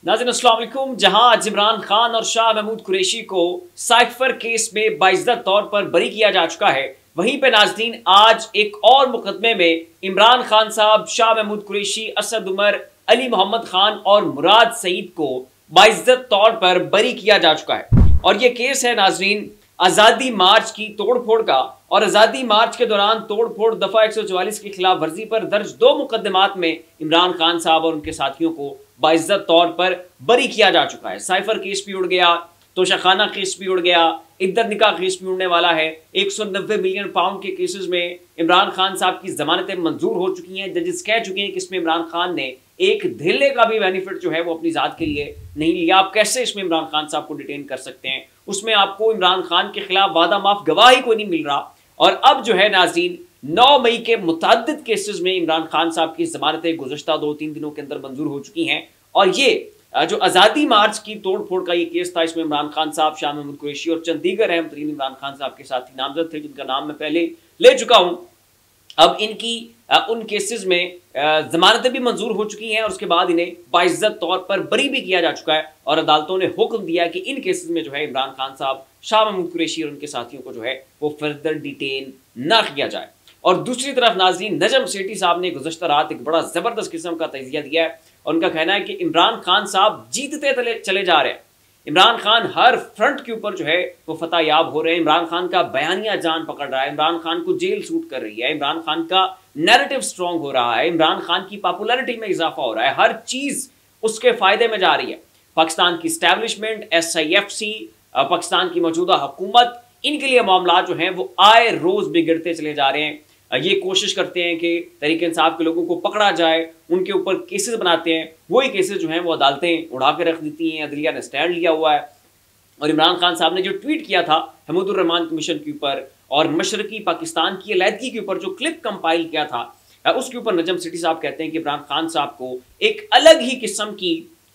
नाज़रीन अस्सलाम वालेकुम। जहां आज इमरान खान और शाह महमूद कुरैशी को साइफर केस में बाइज्जत तौर पर बरी किया जा चुका है, वहीं पे नाज़रीन आज एक और मुकदमे में इमरान खान साहब, शाह महमूद कुरैशी, असद उमर, अली मोहम्मद खान और मुराद सईद को बाइज्जत तौर पर बरी किया जा चुका है। और ये केस है नाज़रीन आज़ादी मार्च की तोड़फोड़ का, और आज़ादी मार्च के दौरान तोड़फोड़ दफ़ा 144 की खिलाफ वर्जी पर दर्ज 2 मुकदमात में इमरान खान साहब और उनके साथियों को बाइज्जत तौर पर बरी किया जा चुका है। साइफर केस भी उड़ गया, तोशाखाना केस भी उड़ गया, इद्दत निकाह केस भी उड़ने वाला है। 190 मिलियन पाउंड के केसेस में इमरान खान साहब की जमानतें मंजूर हो चुकी हैं। जजेस कह चुके हैं कि इसमें इमरान खान ने एक धेले का भी बेनिफिट जो है वो अपनी जात के लिए नहीं लिया। आप कैसे इसमें इमरान खान साहब को डिटेन कर सकते हैं? उसमें आपको इमरान खान के खिलाफ वादा माफ गवाही कोई नहीं मिल रहा। और अब जो है नाज़रीन 9 मई के मुतअद्दिद केसेस में इमरान खान साहब की जमानतें गुज़श्ता 2-3 दिनों के अंदर मंजूर हो चुकी हैं। और ये जो आज़ादी मार्च की तोड़फोड़ का ये केस था, इसमें इमरान खान साहब, शाह महमूद कुरैशी और चंद दीगर अहम तरीन इमरान खान साहब के साथी नामजद थे, जिनका नाम मैं पहले ले चुका हूं। अब इनकी उन केसेस में जमानतें भी मंजूर हो चुकी हैं और उसके बाद इन्हें बाइज्जत तौर पर बरी भी किया जा चुका है। और अदालतों ने हुक्म दिया कि इन केसेस में जो है इमरान खान साहब, शाह महमूद कुरैशी और उनके साथियों को जो है वो फर्दर डिटेन ना किया जाए। और दूसरी तरफ नाज़रीन नजम सेठी साहब ने गुज़श्ता रात एक बड़ा ज़बरदस्त किस्म का तजिया दिया है और उनका कहना है कि इमरान खान साहब जीतते चले जा रहे हैं। इमरान खान हर फ्रंट के ऊपर जो है वो फतह याब हो रहे हैं। इमरान खान का बयानिया जान पकड़ रहा है, इमरान खान को जेल सूट कर रही है, इमरान खान का नैरेटिव स्ट्रॉन्ग हो रहा है, इमरान खान की पॉपुलैरिटी में इजाफा हो रहा है, हर चीज उसके फायदे में जा रही है। पाकिस्तान की स्टैब्लिशमेंट, SIFC, पाकिस्तान की मौजूदा हुकूमत, इनके लिए मामला जो हैं वो आए रोज बिगड़ते चले जा रहे हैं। ये कोशिश करते हैं कि तहरीक इंसाफ के लोगों को पकड़ा जाए, उनके ऊपर केसेस बनाते हैं, वही केसेस जो हैं वो अदालतें उड़ा के रख देती हैं। अदलिया ने स्टैंड लिया हुआ है। और इमरान खान साहब ने जो ट्वीट किया था हमीदुर रहमान कमीशन के ऊपर और मशरकी पाकिस्तान की अलहदगी के ऊपर जो क्लिप कंपाइल किया था, उसके ऊपर नजम सेठी साहब कहते हैं कि इमरान खान साहब को एक अलग ही किस्म की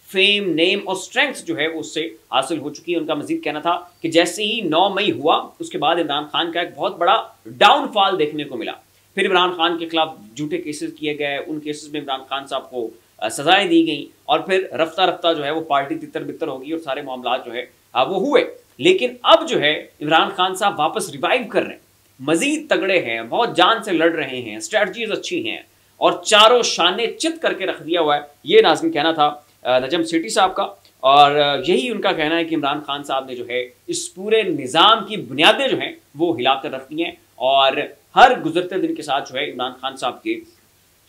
फेम, नेम और स्ट्रेंथ जो है वो उससे हासिल हो चुकी है। उनका मजीद कहना था कि जैसे ही 9 मई हुआ उसके बाद इमरान खान का एक बहुत बड़ा डाउनफॉल देखने को मिला। फिर इमरान खान के खिलाफ झूठे केसेस किए गए, उन केसेस में इमरान खान साहब को सजाएं दी गई और फिर रफ्ता रफ्ता जो है वो पार्टी तितर बितर होगी और सारे मामला जो है वो हुए। लेकिन अब जो है इमरान खान साहब वापस रिवाइव कर रहे हैं, मजीद तगड़े हैं, बहुत जान से लड़ रहे हैं, स्ट्रेटजीज अच्छी हैं और चारों शाने चित करके रख दिया हुआ है। ये नाज़रीन कहना था नजम सेठी साहब का। और यही उनका कहना है कि इमरान खान साहब ने जो है इस पूरे निज़ाम की बुनियादें जो हैं वो हिलाकर रख दी हैं और हर गुजरते दिन के साथ जो है इमरान खान साहब के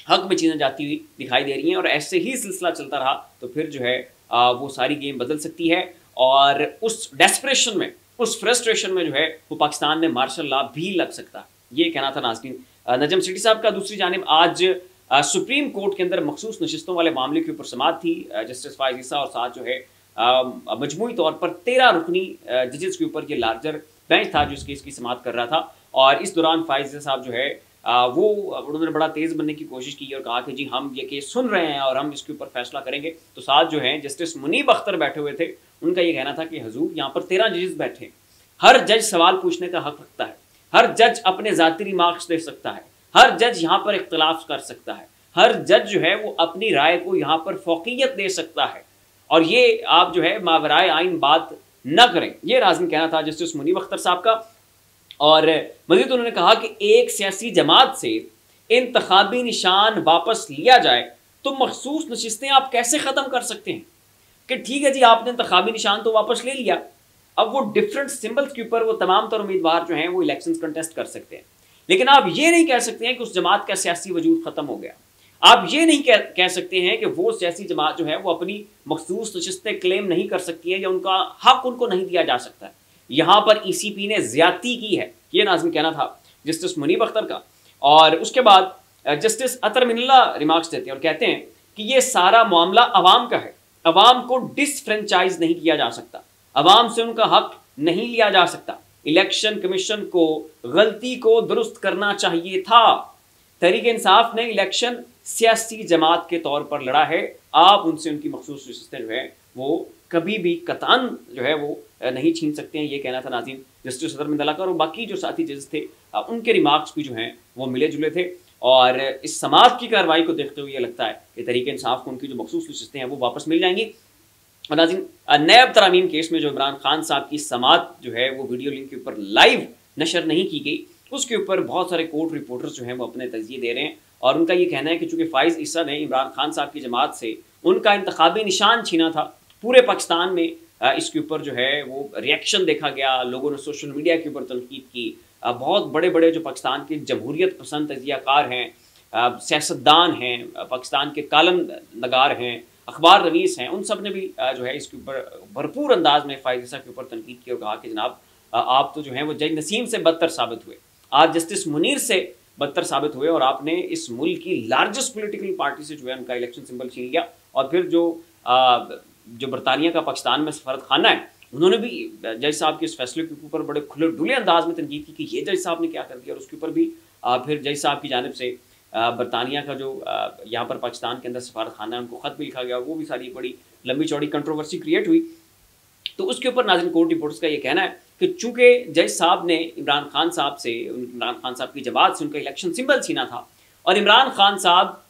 हक में चीज़ें जाती हुई दिखाई दे रही हैं। और ऐसे ही सिलसिला चलता रहा तो फिर जो है वो सारी गेम बदल सकती है और उस डेस्परेशन में, उस फ्रस्ट्रेशन में जो है वो पाकिस्तान में मार्शल लॉ भी लग सकता है। ये कहना था नाज़रीन नजम सेठी साहब का। दूसरी जानिब आज सुप्रीम कोर्ट के अंदर मखसूस नशिस्तों वाले मामले के ऊपर समाअत थी। जस्टिस फायज़ ईसा और साथ जो है मजमूई तौर पर 13 रुकनी जजेस के ऊपर ये लार्जर बेंच था जो इस केस की समाअत कर रहा था। और इस दौरान फायज़ साहब जो है वो उन्होंने बड़ा तेज़ बनने की कोशिश की और कहा कि जी हम ये केस सुन रहे हैं और हम इसके ऊपर फैसला करेंगे। तो साथ जो है जस्टिस मुनीब अख्तर बैठे हुए थे, उनका ये कहना था कि हजूर यहाँ पर 13 जजेस बैठे हैं, हर जज सवाल पूछने का हक रखता है, हर जज अपने ज़ाती रिमार्क्स दे सकता है, हर जज यहाँ पर इख्तलाफ कर सकता है, हर जज जो है वो अपनी राय को यहाँ पर फौकियत दे सकता है और ये आप जो है मावराए आइन बात न करें। ये नाज़रीन कहना था जस्टिस मुनीब अख्तर साहब का। और मजीद उन्होंने कहा कि एक सियासी जमात से इंतखाबी निशान वापस लिया जाए तो मखसूस नशिस्तें आप कैसे ख़त्म कर सकते हैं? कि ठीक है जी आपने इंतखाबी निशान तो वापस ले लिया, अब वो डिफरेंट सिंबल्स के ऊपर वो तमाम तर उम्मीदवार जो हैं वो इलेक्शंस कंटेस्ट कर सकते हैं, लेकिन आप ये नहीं कह सकते हैं कि उस जमात का सियासी वजूद ख़त्म हो गया। आप ये नहीं कह सकते हैं कि वो सियासी जमात जो है वो अपनी मखसूस नशिस्तें क्लेम नहीं कर सकती है या उनका हक उनको नहीं दिया जा सकता है। यहाँ पर ECP ने ज्यादती की है, ये नाज़रीन कहना था जस्टिस मुनीब अख्तर का। और उसके बाद जस्टिस अतर मिनल्ला रिमार्क्स देते हैं और कहते हैं कि ये सारा मामला अवाम का है, अवाम को डिसफ्रेंचाइज नहीं किया जा सकता, अवाम से उनका हक नहीं लिया जा सकता। इलेक्शन कमीशन को गलती को दुरुस्त करना चाहिए था। तहरीक इंसाफ ने इलेक्शन सियासी जमात के तौर पर लड़ा है, आप उनसे उनकी मखसूस नशिस्तें जो है वो कभी भी कतान जो है वो नहीं छीन सकते हैं। ये कहना था नाज़रीन जस्टिस अतर मिनल्ला का। और बाकी जो साथी जजेस थे उनके रिमार्क्स भी जो हैं वो मिले जुले थे। और इस समाअत की कार्रवाई को देखते हुए ये लगता है कि तहरीक इंसाफ को उनकी जो मखसूस नशिस्तें हैं वो वापस मिल जाएंगी। और नाज़रीन, नैब तरामीम केस में जो इमरान खान साहब की समात जो है वो वीडियो लिंक के ऊपर लाइव नशर नहीं की गई, उसके ऊपर बहुत सारे कोर्ट रिपोर्टर्स जो हैं वो अपने तजिए दे रहे हैं और उनका ये कहना है कि चूंकि फ़ाइज़ ईसा ने इमरान खान साहब की जमात से उनका इंतखाबी निशान छीना था, पूरे पाकिस्तान में इसके ऊपर जो है वो रिएक्शन देखा गया, लोगों ने सोशल मीडिया के ऊपर तनकीद की। बहुत बड़े बड़े जो पाकिस्तान के जमहूरियत पसंद तजियाकार हैं, सियासतदान हैं, पाकिस्तान के कालम नगार हैं, अखबार रवीस हैं, उन सब ने भी जो है इसके ऊपर भरपूर अंदाज में फ़ाइज़ ईसा के ऊपर तनकीद की और कहा कि जनाब आप तो जो है वो जज नसीम से बदतर साबित हुए, आप जस्टिस मुनीर से बदतर साबित हुए और आपने इस मुल्क की लार्जेस्ट पॉलिटिकल पार्टी से जो है उनका इलेक्शन सिंबल छीन लिया। और फिर जो बरतानिया का पाकिस्तान में सफारत खाना है, उन्होंने भी जज साहब के इस फैसले के ऊपर बड़े खुले डुले अंदाज में तनकीद की कि ये जज साहब ने क्या कर दिया, और उसके ऊपर भी फिर जज साहब की जानिब से बरतानिया का जो यहाँ पर पाकिस्तान के अंदर सफारत खाना है उनको ख़त भी लिखा गया, वो भी सारी बड़ी लंबी चौड़ी कंट्रोवर्सी क्रिएट हुई। तो उसके ऊपर नाज़रीन कोर्ट रिपोर्ट्स का ये कहना है कि चूंकि जज साहब ने इमरान खान साहब की जमात से उनका इलेक्शन सिंबल छीना था और इमरान खान साहब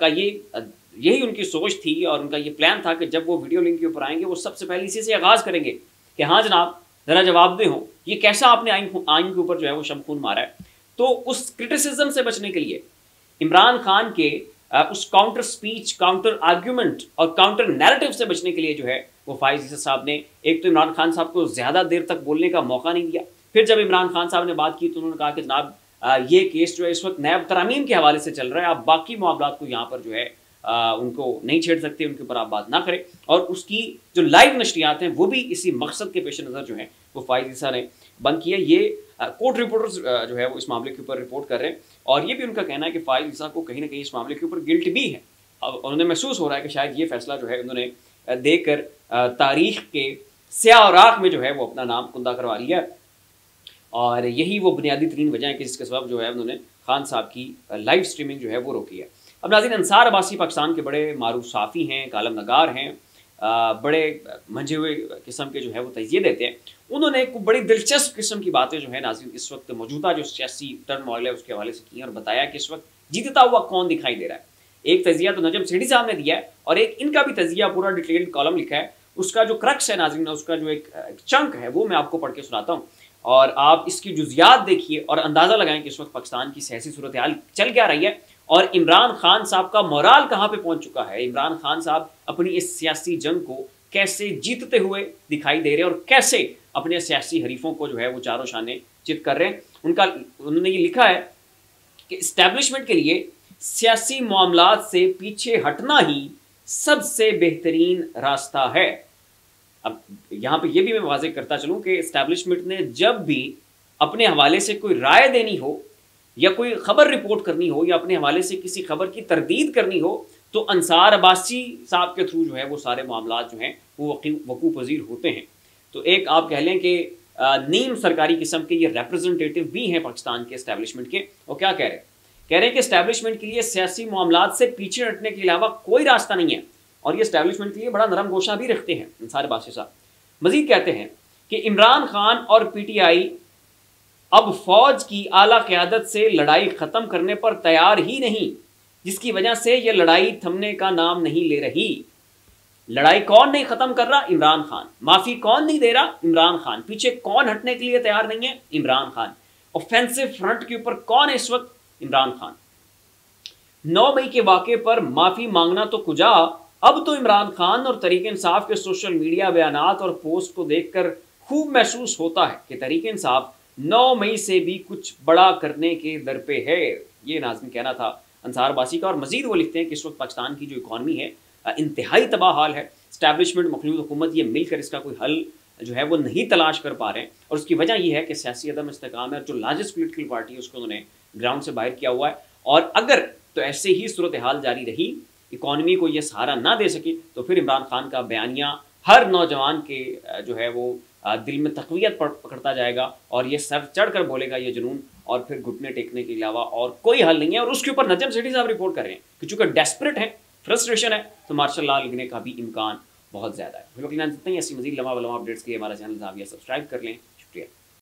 का यही उनकी सोच थी और उनका ये प्लान था कि जब वो वीडियो लिंक के ऊपर आएंगे वो सबसे पहले इसी से आगाज़ करेंगे कि हाँ जनाब ज़रा जवाब दे हो, ये कैसा आपने आइन के ऊपर जो है वो शमखून मारा है। तो उस क्रिटिसिज्म से बचने के लिए इमरान खान के उस काउंटर स्पीच, काउंटर आर्ग्यूमेंट और काउंटर नैरेटिव से बचने के लिए जो है वो फ़ाइज़ ईसा साहब ने एक तो इमरान खान साहब को ज़्यादा देर तक बोलने का मौका नहीं दिया। फिर जब इमरान खान साहब ने बात की तो उन्होंने कहा कि जनाब ये केस जो है इस वक्त नैब तरामीम के हवाले से चल रहा है, आप बाकी मामलात को यहाँ पर जो है उनको नहीं छेड़ सकते, उनके ऊपर आप बात ना करें। और उसकी जो लाइव नशरियात हैं वो भी इसी मकसद के पेश नज़र जो है वो फ़ाइज़ ईसा ने बंद किया। ये कोर्ट रिपोर्टर्स जो है वो इस मामले के ऊपर रिपोर्ट कर रहे हैं और ये भी उनका कहना है कि फ़ाइज़ ईसा को कहीं ना कहीं इस मामले के ऊपर गिल्ट भी है। अब उन्हें महसूस हो रहा है कि शायद ये फैसला जो है उन्होंने देकर तारीख के स्याह राख में जो है वो अपना नाम कुंदा करवा लिया और यही वो बुनियादी तरीन वजह है कि जिसके सबब जो है उन्होंने खान साहब की लाइव स्ट्रीमिंग जो है वो रोकी है। अब नाज़रीन, अंसार अब्बासी पाकिस्तान के बड़े मारूफ साफ़ी हैं, कालम नगार हैं, बड़े मंझे हुए किस्म के जो है वो तजिए देते हैं। उन्होंने एक बड़ी दिलचस्प किस्म की बातें जो है नाज़रीन इस वक्त मौजूदा जो सियासी टर्मोइल है उसके हवाले से की और बताया कि इस वक्त जीतता हुआ कौन दिखाई दे रहा है। एक तजिया तो नजम सेठी साहब ने दिया है और एक इनका भी तजिया पूरा डिटेल्ड कॉलम लिखा है। उसका जो क्रक्स है नाज़रीन, उसका जो एक चंक है वो मैं आपको पढ़ के सुनाता हूँ और आप इसकी जुज़ियात देखिए और अंदाज़ा लगाएं कि इस वक्त पाकिस्तान की सियासी सूरत हाल चल क्या रही है और इमरान खान साहब का मोराल कहाँ पे पहुँच चुका है। इमरान खान साहब अपनी इस सियासी जंग को कैसे जीतते हुए दिखाई दे रहे हैं और कैसे अपने सियासी हरीफों को जो है वो चारों शाने चित कर रहे हैं। उन्होंने ये लिखा है कि इस्टेब्लिशमेंट के लिए सियासी मामलात से पीछे हटना ही सबसे बेहतरीन रास्ता है। अब यहाँ पे ये भी मैं वाज़ेह करता चलूँ कि इस्टेब्लिशमेंट ने जब भी अपने हवाले से कोई राय देनी हो या कोई खबर रिपोर्ट करनी हो या अपने हवाले से किसी खबर की तरदीद करनी हो तो अंसार अब्बासी साहब के थ्रू जो है वो सारे मामलात जो हैं वो वकूफ़ पज़ीर होते हैं। तो एक आप कह लें कि नीम सरकारी किस्म के ये रिप्रेजेंटेटिव भी हैं पाकिस्तान के इस्टेब्लिशमेंट के। और क्या कह रहे हैं कि इस्टेब्लिशमेंट के लिए सियासी मामलात से पीछे हटने के अलावा कोई रास्ता नहीं है और ये इस्टेब्लिशमेंट के लिए बड़ा नरम गोशा भी रखते हैं अंसार अब्बासी साहब। मजीद कहते हैं कि इमरान खान और PTI अब फौज की आला क़यादत से लड़ाई ख़त्म करने पर तैयार ही नहीं, जिसकी वजह से यह लड़ाई थमने का नाम नहीं ले रही। लड़ाई कौन नहीं ख़त्म कर रहा? इमरान खान। माफ़ी कौन नहीं दे रहा? इमरान खान। पीछे कौन हटने के लिए तैयार नहीं है? इमरान खान। ऑफेंसिव फ्रंट के ऊपर कौन है इस वक्त? इमरान खान। 9 मई के वाक़े पर माफ़ी मांगना तो कुजा, अब तो इमरान खान और तहरीक इंसाफ के सोशल मीडिया बयानात और पोस्ट को देखकर खूब महसूस होता है कि तहरीक इंसाफ 9 मई से भी कुछ बड़ा करने के दर पे है। ये नाज़रीन कहना था अंसार अब्बासी का। और मजीद वो लिखते हैं कि इस वक्त पाकिस्तान की जो इकॉनमी है इंतहाई तबाह हाल है। इस्टेब्लिशमेंट मखलूत हुकूमत ये मिलकर इसका कोई हल जो है वो नहीं तलाश कर पा रहे हैं और उसकी वजह यह है कि सियासी अदम इस्तेकाम है। जो लार्जेस्ट पोलिटिकल पार्टी है उसको उन्होंने ग्राउंड से बाहर किया हुआ है और अगर तो ऐसे ही सूरत हाल जारी रही, इकॉनमी को ये सहारा ना दे सकी तो फिर इमरान खान का बयानिया हर नौजवान के जो है वो दिल में तक़वियत पकड़ता जाएगा और ये सर चढ़ कर बोलेगा ये जुनून और फिर घुटने टेकने के अलावा और कोई हल नहीं है। और उसके ऊपर नजम सेठी साहब रिपोर्ट कर रहे हैं कि चूंकि डेस्परेट है, फ्रस्ट्रेशन है, तो मार्शल लॉ लगने का भी इम्कान बहुत ज़्यादा है। फिर ऐसी मज़ीद लम्हा अपडेट्स के लिए हमारा चैनल सब्सक्राइब कर लें। शुक्रिया।